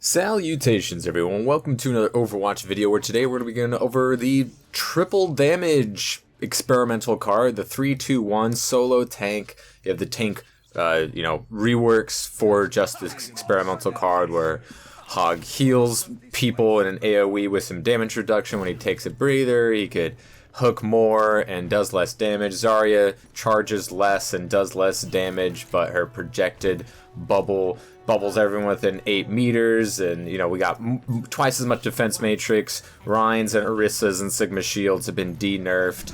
Salutations everyone, welcome to another Overwatch video where today we're going to be going over the triple damage experimental card, the 3-2-1 solo tank. You have the tank, reworks for just this experimental card where Hog heals people in an AoE with some damage reduction. When he takes a breather, he could hook more and does less damage. Zarya charges less and does less damage, but her projected bubbles everyone within 8 meters, and we got twice as much defense matrix. Rhines and Orisa and Sigma shields have been de-nerfed.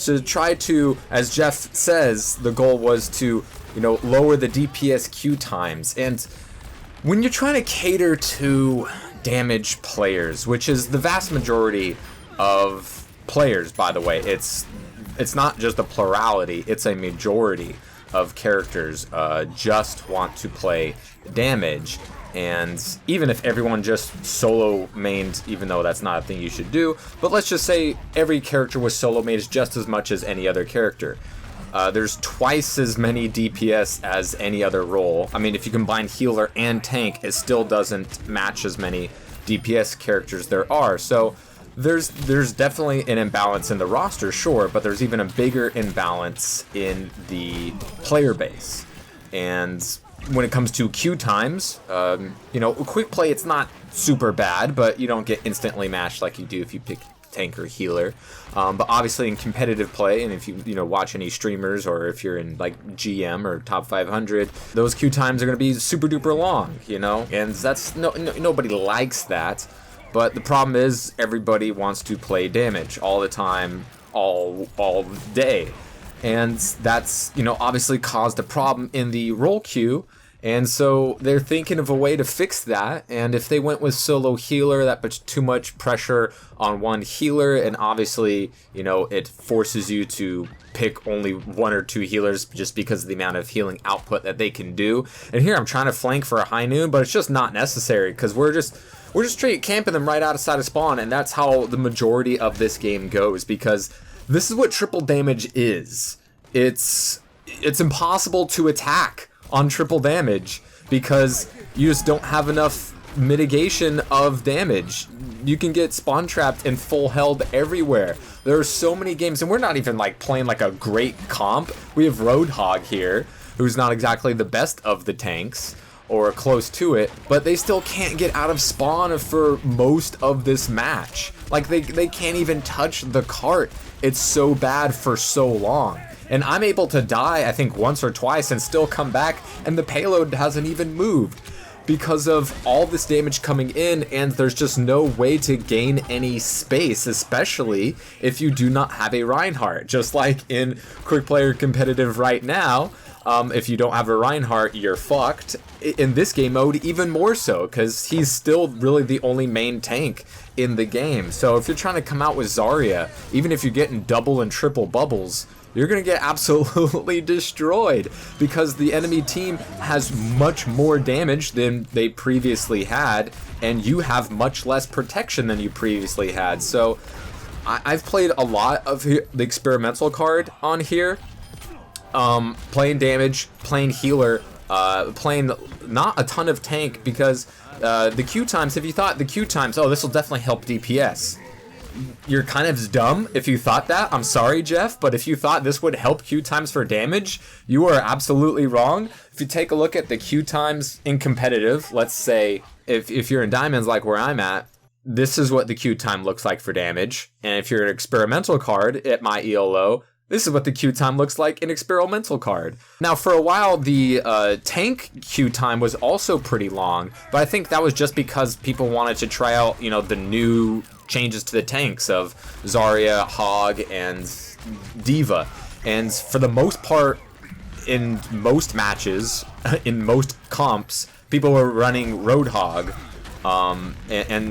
To try to, as Jeff says, the goal was to lower the DPS queue times. And when you're trying to cater to damage players, which is the vast majority of players, by the way, it's not just a plurality, it's a majority of characters just want to play damage. And even if everyone just solo mained, even though that's not a thing you should do, but let's just say every character was solo mained just as much as any other character. There's twice as many DPS as any other role. I mean, if you combine healer and tank, it still doesn't match as many DPS characters there are. So there's definitely an imbalance in the roster, sure, but there's even a bigger imbalance in the player base. And when it comes to queue times, quick play, it's not super bad, but you don't get instantly matched like you do if you pick tank or healer. But obviously in competitive play, and if you watch any streamers, or if you're in like GM or top 500, those queue times are going to be super duper long, and that's nobody likes that. But the problem is everybody wants to play damage all the time, all day. And that's, obviously caused a problem in the role queue. And so they're thinking of a way to fix that. And if they went with solo healer, that puts too much pressure on one healer. And obviously, it forces you to pick only 1 or 2 healers just because of the amount of healing output that they can do. And here I'm trying to flank for a high noon, but it's just not necessary because we're just straight camping them right outside of spawn, and that's how the majority of this game goes, because this is what triple damage is. It's impossible to attack on triple damage because you just don't have enough mitigation of damage. You can get spawn trapped and full held everywhere. There are so many games, and we're not even playing a great comp. We have Roadhog here, who's not exactly the best of the tanks, or close to it, but they still can't get out of spawn for most of this match. They can't even touch the cart. It's so bad for so long. And I'm able to die, I think, once or twice and still come back, and the payload hasn't even moved because of all this damage coming in, and there's just no way to gain any space, especially if you do not have a Reinhardt. Just like in Quick Player Competitive right now, if you don't have a Reinhardt, you're fucked. In this game mode, even more so, because he's still really the only main tank in the game. So if you're trying to come out with Zarya, even if you're getting double and triple bubbles, you're going to get absolutely destroyed because the enemy team has much more damage than they previously had, and you have much less protection than you previously had. So I've played a lot of the experimental card on here. Playing damage, playing healer, playing not a ton of tank, because the queue times, if you thought the queue times, oh, this will definitely help DPS, you're kind of dumb if you thought that. I'm sorry, Jeff, but if you thought this would help queue times for damage, you are absolutely wrong. If you take a look at the queue times in competitive, let's say if you're in diamonds like where I'm at, this is what the queue time looks like for damage. And if you're an experimental card at my ELO, this is what the queue time looks like in experimental card. Now, for a while, the tank queue time was also pretty long, but I think that was just because people wanted to try out, the new changes to the tanks of Zarya, Hog, and D.Va. And for the most part, in most matches, in most comps, people were running Roadhog and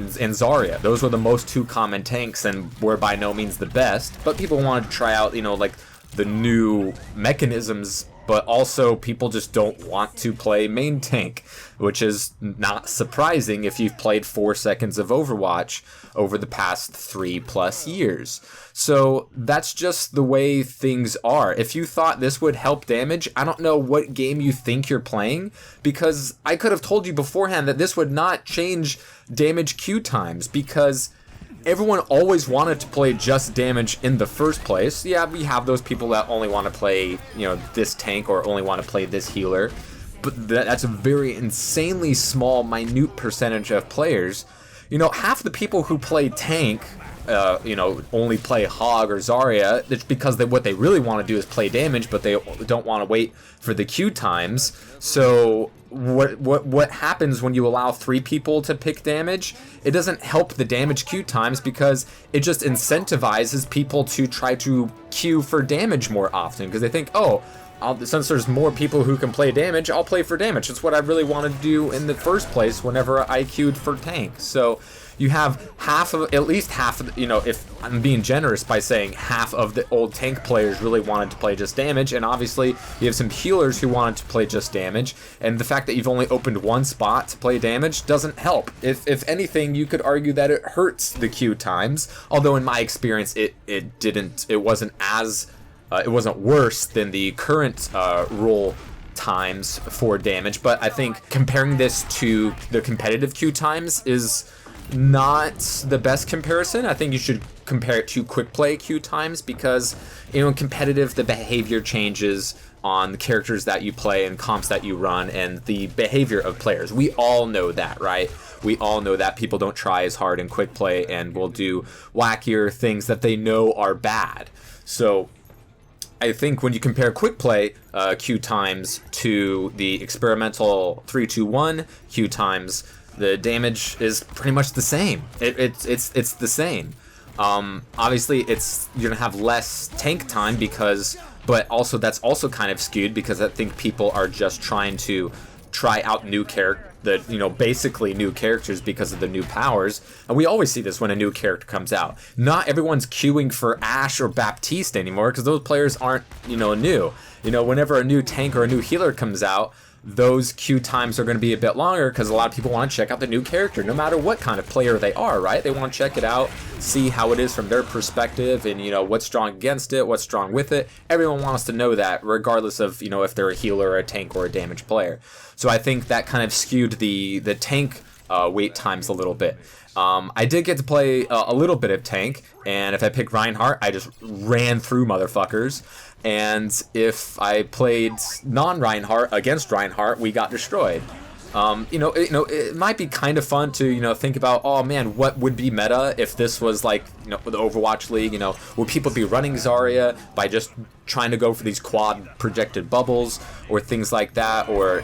Zarya. Those were the most 2 common tanks, and were by no means the best, but people wanted to try out, the new mechanisms but also people just don't want to play main tank, which is not surprising if you've played 4 seconds of Overwatch over the past 3+ years. So that's just the way things are. If you thought this would help damage, I don't know what game you think you're playing, because I could have told you beforehand that this would not change damage queue times, because everyone always wanted to play just damage in the first place. Yeah, we have those people that only want to play, this tank or only want to play this healer, but that's a very insanely small, minute percentage of players. Half the people who play tank, only play Hog or Zarya. It's because what they really want to do is play damage, but they don't want to wait for the queue times. So what happens when you allow 3 people to pick damage? It doesn't help the damage queue times, because it just incentivizes people to try to queue for damage more often, because they think, since there's more people who can play damage, I'll play for damage. It's what I really wanted to do in the first place whenever I queued for tank. So you have at least half of, if I'm being generous by saying half of the old tank players really wanted to play just damage, and obviously you have some healers who wanted to play just damage, and the fact that you've only opened one spot to play damage doesn't help. If anything, you could argue that it hurts the queue times, although in my experience it wasn't worse than the current rule times for damage. But I think comparing this to the competitive queue times is not the best comparison. I think you should compare it to quick play queue times, because in competitive the behavior changes on the characters that you play and comps that you run and the behavior of players. We all know that, right? We all know that people don't try as hard in quick play and will do wackier things that they know are bad. So I think when you compare quick play queue times to the experimental 3-2-1 queue times, the damage is pretty much the same. It's the same. Obviously, you're gonna have less tank time, but also that's also kind of skewed, because I think people are just trying to try out basically new characters because of the new powers. And we always see this when a new character comes out. Not everyone's queuing for Ashe or Baptiste anymore, because those players aren't, new. Whenever a new tank or a new healer comes out, those queue times are going to be a bit longer, because a lot of people want to check out the new character, no matter what kind of player they are, right? They want to check it out, see how it is from their perspective, and, what's strong against it, what's strong with it. Everyone wants to know that, regardless of, if they're a healer or a tank or a damage player. So I think that kind of skewed the tank wait times a little bit. I did get to play a little bit of tank, and if I picked Reinhardt, I just ran through motherfuckers. And if I played non-Reinhardt against Reinhardt, we got destroyed. It might be kind of fun to, think about, oh man, what would be meta if this was like, the Overwatch League, would people be running Zarya by just trying to go for these quad projected bubbles or things like that? Or,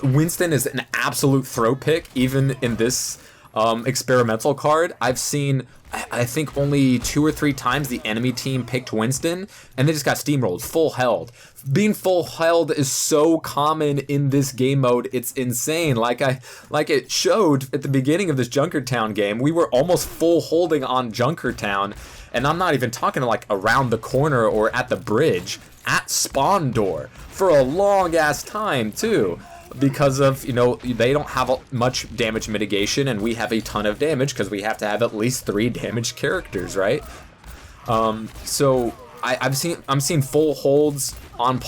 Winston is an absolute throw pick, even in this experimental card. I've seen, I think, only 2 or 3 times the enemy team picked Winston, and they just got steamrolled, full held. Being full held is so common in this game mode, it's insane. Like it showed at the beginning of this Junkertown game, we were almost full holding on Junkertown, and I'm not even talking like around the corner or at the bridge, at spawn door, for a long ass time too. Because of, they don't have much damage mitigation, and we have a ton of damage because we have to have at least 3 damaged characters, right? So I'm seeing full holds on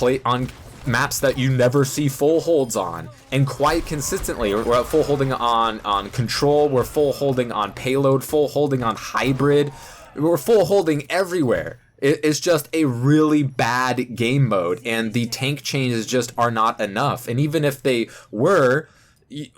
maps that you never see full holds on, and quite consistently. We're full holding on control, we're full holding on payload, full holding on hybrid, we're full holding everywhere. It's just a really bad game mode, and the tank changes just are not enough. And even if they were,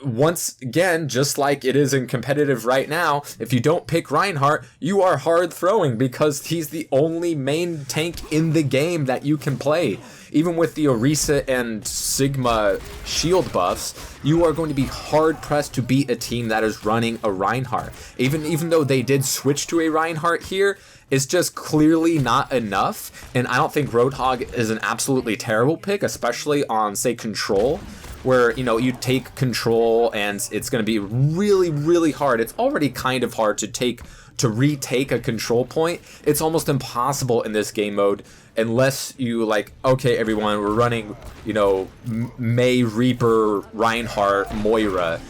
once again, just like it is in competitive right now, if you don't pick Reinhardt, you are hard throwing, because he's the only main tank in the game that you can play. Even with the Orisa and Sigma shield buffs, you are going to be hard pressed to beat a team that is running a Reinhardt. Even though they did switch to a Reinhardt here, it's just clearly not enough. And I don't think Roadhog is an absolutely terrible pick, especially on, say, control, where, you know, you take control and it's going to be really, really hard. It's already kind of hard to retake a control point. It's almost impossible in this game mode unless you like, okay, everyone, we're running, you know, May, Reaper, Reinhardt, Moira.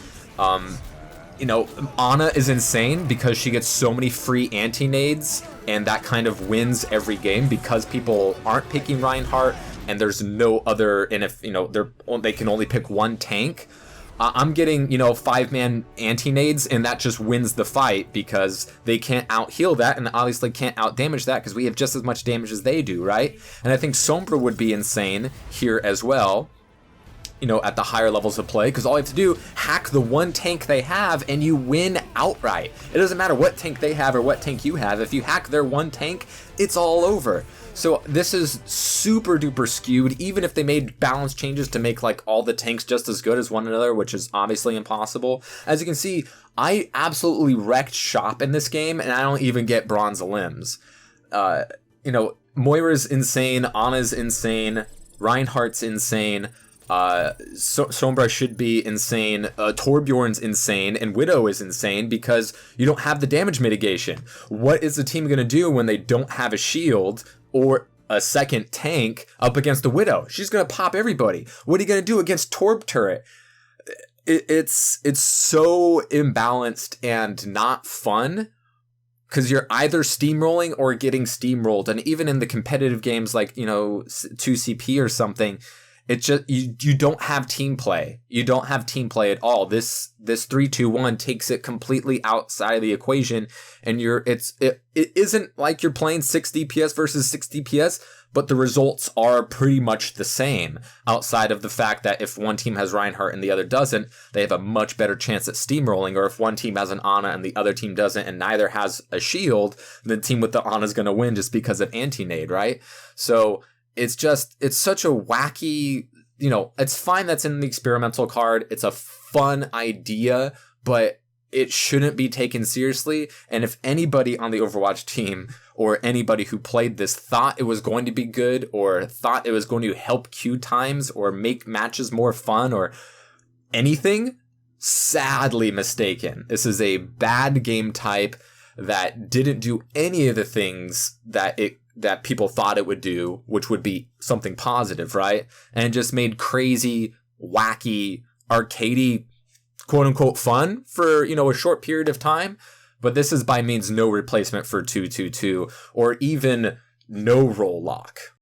You know, Ana is insane because she gets so many free anti-nades, and that kind of wins every game because people aren't picking Reinhardt and there's no other, and if, you know, they can only pick one tank. I'm getting, you know, 5-man anti-nades, and that just wins the fight because they can't out-heal that and obviously can't out-damage that because we have just as much damage as they do, right? And I think Sombra would be insane here as well, you know, at the higher levels of play, because all you have to do, hack the one tank they have and you win outright. It doesn't matter what tank they have or what tank you have. If you hack their one tank, it's all over. So this is super duper skewed, even if they made balance changes to make like all the tanks just as good as one another, which is obviously impossible. As you can see, I absolutely wrecked shop in this game, and I don't even get bronze limbs. You know, Moira's insane, Ana's insane, Reinhardt's insane. Sombra should be insane, Torbjorn's insane, and Widow is insane because you don't have the damage mitigation. What is the team going to do when they don't have a shield or a second tank up against the Widow? She's going to pop everybody. What are you going to do against Torb turret? It's so imbalanced and not fun because you're either steamrolling or getting steamrolled. And even in the competitive games like, you know, 2CP or something, it's just you don't have team play. You don't have team play at all. This 3-2-1 takes it completely outside of the equation, and it isn't like you're playing 6 DPS versus 6 DPS, but the results are pretty much the same. Outside of the fact that if one team has Reinhardt and the other doesn't, they have a much better chance at steamrolling. Or if one team has an Ana and the other team doesn't, and neither has a shield, the team with the Ana is going to win just because of anti-nade, right? So it's such a wacky, you know, it's fine that's in the experimental card. It's a fun idea, but it shouldn't be taken seriously. And if anybody on the Overwatch team or anybody who played this thought it was going to be good or thought it was going to help queue times or make matches more fun or anything, sadly mistaken. This is a bad game type that didn't do any of the things that people thought it would do, which would be something positive, right? And it just made crazy, wacky, arcadey, quote-unquote fun for, you know, a short period of time. But this is by means no replacement for 2-2-2 or even no role lock.